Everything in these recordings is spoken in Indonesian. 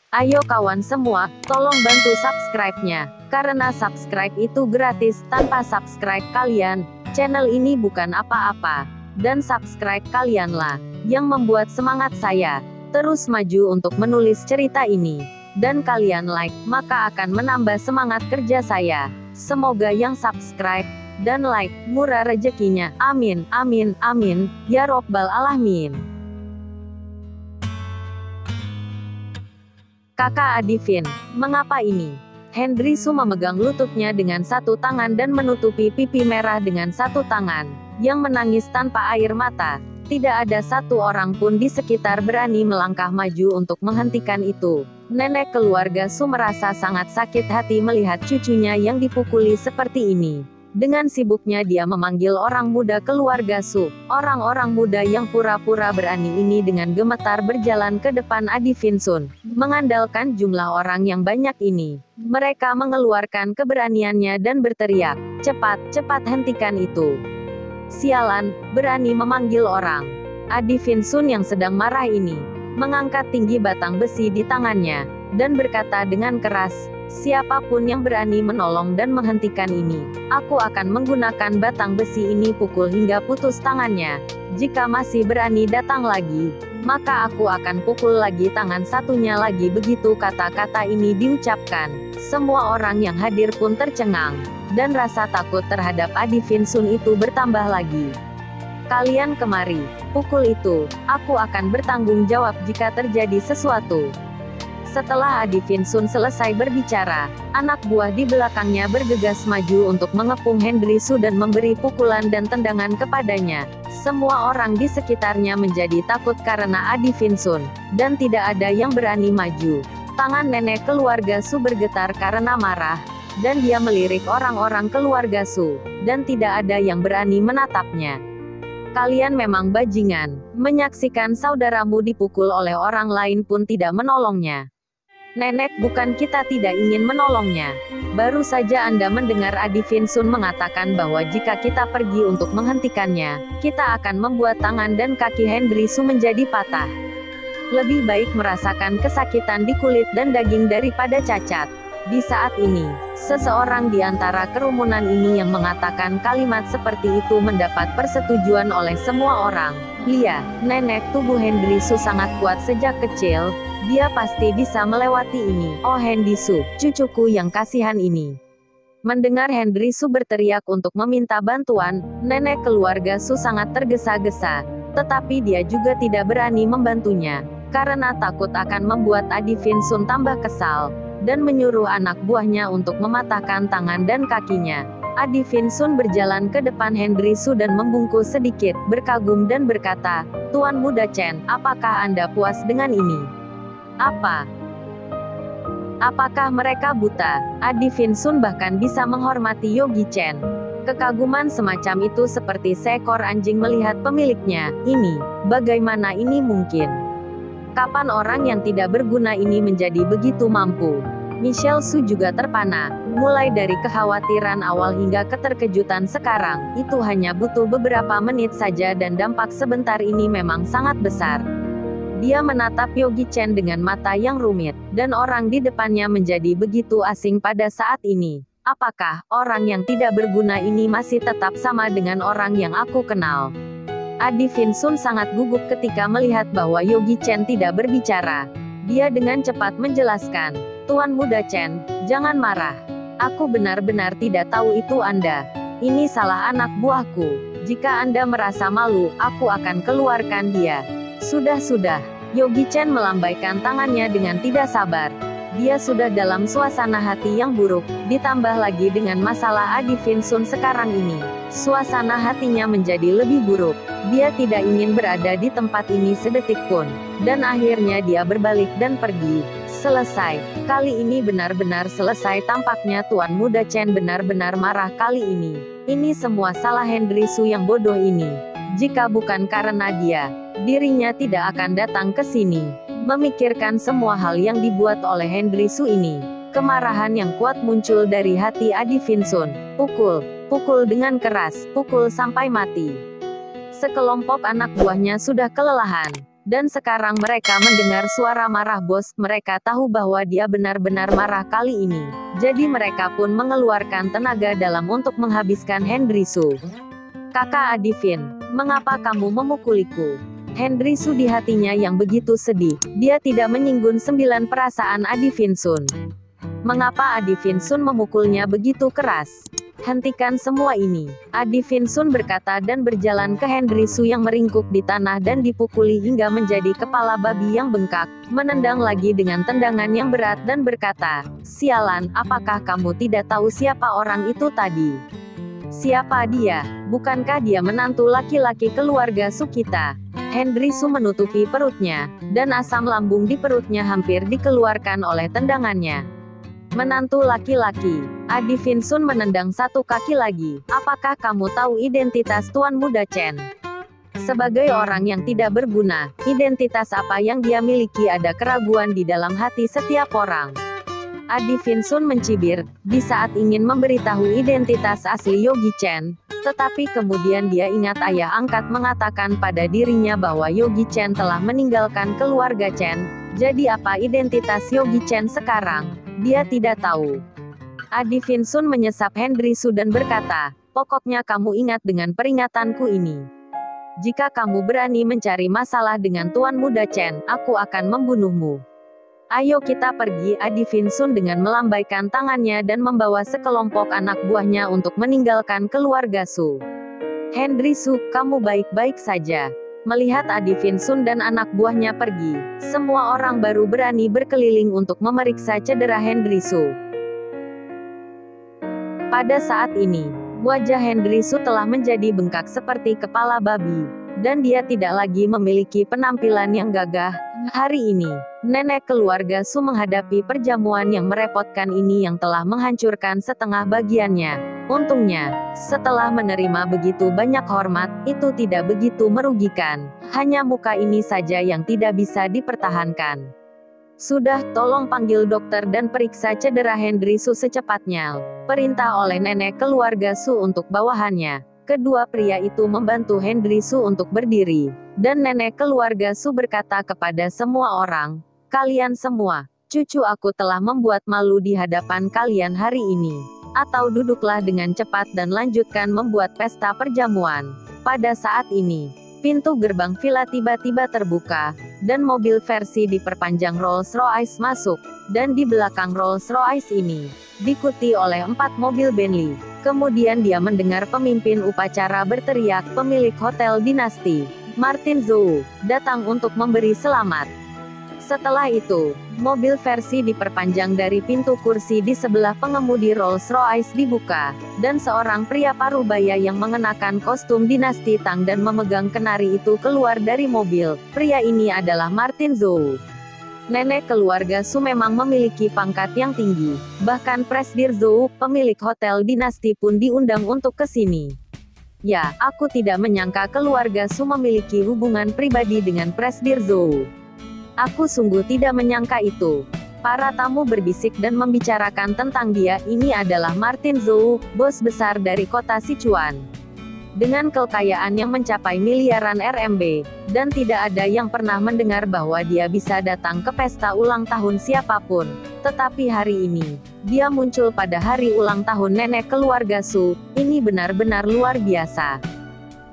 Ayo kawan semua, tolong bantu subscribe-nya. Karena subscribe itu gratis, tanpa subscribe kalian, channel ini bukan apa-apa. Dan subscribe kalianlah yang membuat semangat saya terus maju untuk menulis cerita ini. Dan kalian like, maka akan menambah semangat kerja saya. Semoga yang subscribe dan like, murah rezekinya. Amin, amin, amin, ya robbal alamin. Kakak Adivin, mengapa ini? Hendry Su memegang lututnya dengan satu tangan dan menutupi pipi merah dengan satu tangan, yang menangis tanpa air mata. Tidak ada satu orang pun di sekitar berani melangkah maju untuk menghentikan itu. Nenek keluarga Su merasa sangat sakit hati melihat cucunya yang dipukuli seperti ini. Dengan sibuknya dia memanggil orang muda keluarga Su. Orang-orang muda yang pura-pura berani ini dengan gemetar berjalan ke depan Adivin Sun. Mengandalkan jumlah orang yang banyak ini, mereka mengeluarkan keberaniannya dan berteriak, "Cepat, cepat hentikan itu. Sialan, berani memanggil orang." Adivin Sun yang sedang marah ini mengangkat tinggi batang besi di tangannya dan berkata dengan keras, "Siapapun yang berani menolong dan menghentikan ini, aku akan menggunakan batang besi ini pukul hingga putus tangannya. Jika masih berani datang lagi, maka aku akan pukul lagi tangan satunya lagi." Begitu kata-kata ini diucapkan, semua orang yang hadir pun tercengang, dan rasa takut terhadap Adivin Sun itu bertambah lagi. "Kalian kemari, pukul itu, aku akan bertanggung jawab jika terjadi sesuatu." Setelah Adivin Sun selesai berbicara, anak buah di belakangnya bergegas maju untuk mengepung Hendry Su dan memberi pukulan dan tendangan kepadanya. Semua orang di sekitarnya menjadi takut karena Adivin Sun, dan tidak ada yang berani maju. Tangan nenek keluarga Su bergetar karena marah, dan dia melirik orang-orang keluarga Su, dan tidak ada yang berani menatapnya. "Kalian memang bajingan, menyaksikan saudaramu dipukul oleh orang lain pun tidak menolongnya." "Nenek, bukan kita tidak ingin menolongnya. Baru saja Anda mendengar Adivin Sun mengatakan bahwa jika kita pergi untuk menghentikannya, kita akan membuat tangan dan kaki Hendry Su menjadi patah. Lebih baik merasakan kesakitan di kulit dan daging daripada cacat." Di saat ini, seseorang di antara kerumunan ini yang mengatakan kalimat seperti itu mendapat persetujuan oleh semua orang. "Lia, nenek, tubuh Hendry Su sangat kuat sejak kecil. Dia pasti bisa melewati ini." "Oh Hendry Su, cucuku yang kasihan ini." Mendengar Hendry Su berteriak untuk meminta bantuan, nenek keluarga Su sangat tergesa-gesa. Tetapi dia juga tidak berani membantunya, karena takut akan membuat Adivin Sun tambah kesal, dan menyuruh anak buahnya untuk mematahkan tangan dan kakinya. Adivin Sun berjalan ke depan Hendry Su dan membungkuk sedikit, berkagum dan berkata, "Tuan Muda Chen, apakah Anda puas dengan ini? Apakah mereka buta?" Adivin Sun bahkan bisa menghormati Yogi Chen. Kekaguman semacam itu seperti seekor anjing melihat pemiliknya. Bagaimana ini mungkin? Kapan orang yang tidak berguna ini menjadi begitu mampu? Michelle Su juga terpana, mulai dari kekhawatiran awal hingga keterkejutan sekarang. Itu hanya butuh beberapa menit saja dan dampak sebentar ini memang sangat besar. Dia menatap Yogi Chen dengan mata yang rumit, dan orang di depannya menjadi begitu asing pada saat ini. Apakah orang yang tidak berguna ini masih tetap sama dengan orang yang aku kenal? Adivin Sun sangat gugup ketika melihat bahwa Yogi Chen tidak berbicara. Dia dengan cepat menjelaskan, "Tuan Muda Chen, jangan marah. Aku benar-benar tidak tahu itu Anda. Ini salah anak buahku. Jika Anda merasa malu, aku akan keluarkan dia." "Sudah." Yogi Chen melambaikan tangannya dengan tidak sabar. Dia sudah dalam suasana hati yang buruk, ditambah lagi dengan masalah Adivin Sun sekarang ini. Suasana hatinya menjadi lebih buruk. Dia tidak ingin berada di tempat ini sedetik pun. Dan akhirnya dia berbalik dan pergi. Selesai. Kali ini benar-benar selesai. Tampaknya Tuan Muda Chen benar-benar marah kali ini. Ini semua salah Hendry Su yang bodoh ini. Jika bukan karena dia, dirinya tidak akan datang ke sini. Memikirkan semua hal yang dibuat oleh Hendry Su ini, kemarahan yang kuat muncul dari hati Adivin Sun. Pukul dengan keras, pukul sampai mati. Sekelompok anak buahnya sudah kelelahan. Dan sekarang mereka mendengar suara marah bos, mereka tahu bahwa dia benar-benar marah kali ini. Jadi mereka pun mengeluarkan tenaga dalam untuk menghabiskan Henry Su. Kakak Adivin, mengapa kamu memukuliku? Henry Su di hatinya yang begitu sedih, dia tidak menyinggung 9 perasaan Adivin Sun. Mengapa Adivin Sun memukulnya begitu keras? Hentikan semua ini. Adivin Sun berkata dan berjalan ke Henry Su yang meringkuk di tanah dan dipukuli hingga menjadi kepala babi yang bengkak, menendang lagi dengan tendangan yang berat dan berkata, "Sialan, apakah kamu tidak tahu siapa orang itu tadi? Siapa dia? Bukankah dia menantu laki-laki keluarga Su kita?" Henry Su menutupi perutnya, dan asam lambung di perutnya hampir dikeluarkan oleh tendangannya. Menantu laki-laki. Adivin Sun menendang satu kaki lagi. Apakah kamu tahu identitas Tuan Muda Chen? Sebagai orang yang tidak berguna, identitas apa yang dia miliki? Ada keraguan di dalam hati setiap orang. Adivin Sun mencibir, di saat ingin memberitahu identitas asli Yogi Chen. Tetapi kemudian dia ingat ayah angkat mengatakan pada dirinya bahwa Yogi Chen telah meninggalkan keluarga Chen. Jadi apa identitas Yogi Chen sekarang? Dia tidak tahu. Adivin Sun menyesap Henry Su dan berkata, "Pokoknya kamu ingat dengan peringatanku ini. Jika kamu berani mencari masalah dengan Tuan Muda Chen, aku akan membunuhmu. Ayo kita pergi." Adivin Sun dengan melambaikan tangannya dan membawa sekelompok anak buahnya untuk meninggalkan keluarga Su. "Henry Su, kamu baik-baik saja?" Melihat Adivin Sun dan anak buahnya pergi, semua orang baru berani berkeliling untuk memeriksa cedera Henry Su. Pada saat ini, wajah Henry Su telah menjadi bengkak seperti kepala babi, dan dia tidak lagi memiliki penampilan yang gagah. Hari ini, nenek keluarga Su menghadapi perjamuan yang merepotkan ini yang telah menghancurkan setengah bagiannya. Untungnya, setelah menerima begitu banyak hormat, itu tidak begitu merugikan. Hanya muka ini saja yang tidak bisa dipertahankan. "Sudah, tolong panggil dokter dan periksa cedera Henry Su secepatnya," perintah oleh nenek keluarga Su untuk bawahannya. Kedua pria itu membantu Henry Su untuk berdiri, dan nenek keluarga Su berkata kepada semua orang, "Kalian semua, cucu aku telah membuat malu di hadapan kalian hari ini. Atau duduklah dengan cepat dan lanjutkan membuat pesta perjamuan." Pada saat ini, pintu gerbang villa tiba-tiba terbuka, dan mobil versi diperpanjang Rolls-Royce masuk, dan di belakang Rolls-Royce ini, diikuti oleh 4 mobil Bentley. Kemudian dia mendengar pemimpin upacara berteriak, "Pemilik Hotel Dinasti, Martin Zhou, datang untuk memberi selamat." Setelah itu, mobil versi diperpanjang dari pintu kursi di sebelah pengemudi Rolls-Royce dibuka, dan seorang pria parubaya yang mengenakan kostum dinasti Tang dan memegang kenari itu keluar dari mobil. Pria ini adalah Martin Zhou. Nenek keluarga Su memang memiliki pangkat yang tinggi. Bahkan Presdir Zhou, pemilik Hotel Dinasti pun diundang untuk ke sini. "Ya, aku tidak menyangka keluarga Su memiliki hubungan pribadi dengan Presdir Zhou. Aku sungguh tidak menyangka itu." Para tamu berbisik dan membicarakan tentang dia. Ini adalah Martin Zhou, bos besar dari kota Sichuan. Dengan kekayaan yang mencapai miliaran RMB, dan tidak ada yang pernah mendengar bahwa dia bisa datang ke pesta ulang tahun siapapun. Tetapi hari ini, dia muncul pada hari ulang tahun nenek keluarga Su. Ini benar-benar luar biasa.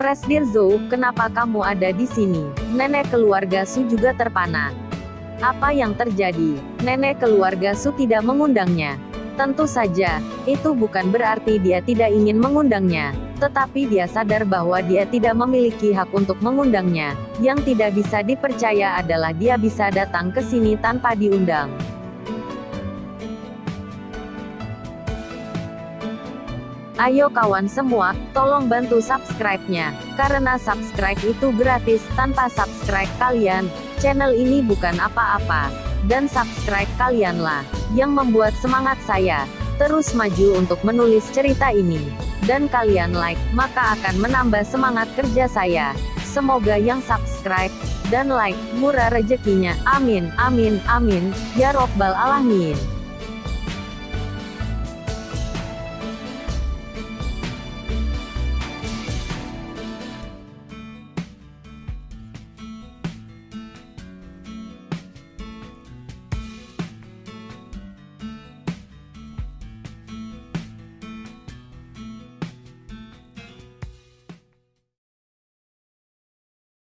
"Presdir Zhou, kenapa kamu ada di sini?" Nenek keluarga Su juga terpana. Apa yang terjadi? Nenek keluarga Su tidak mengundangnya. Tentu saja, itu bukan berarti dia tidak ingin mengundangnya. Tetapi dia sadar bahwa dia tidak memiliki hak untuk mengundangnya. Yang tidak bisa dipercaya adalah dia bisa datang ke sini tanpa diundang. Ayo kawan semua, tolong bantu subscribe-nya. Karena subscribe itu gratis, tanpa subscribe kalian, channel ini bukan apa-apa. Dan subscribe kalianlah yang membuat semangat saya terus maju untuk menulis cerita ini. Dan kalian like, maka akan menambah semangat kerja saya. Semoga yang subscribe dan like, murah rezekinya. Amin, amin, amin, ya robbal alamin.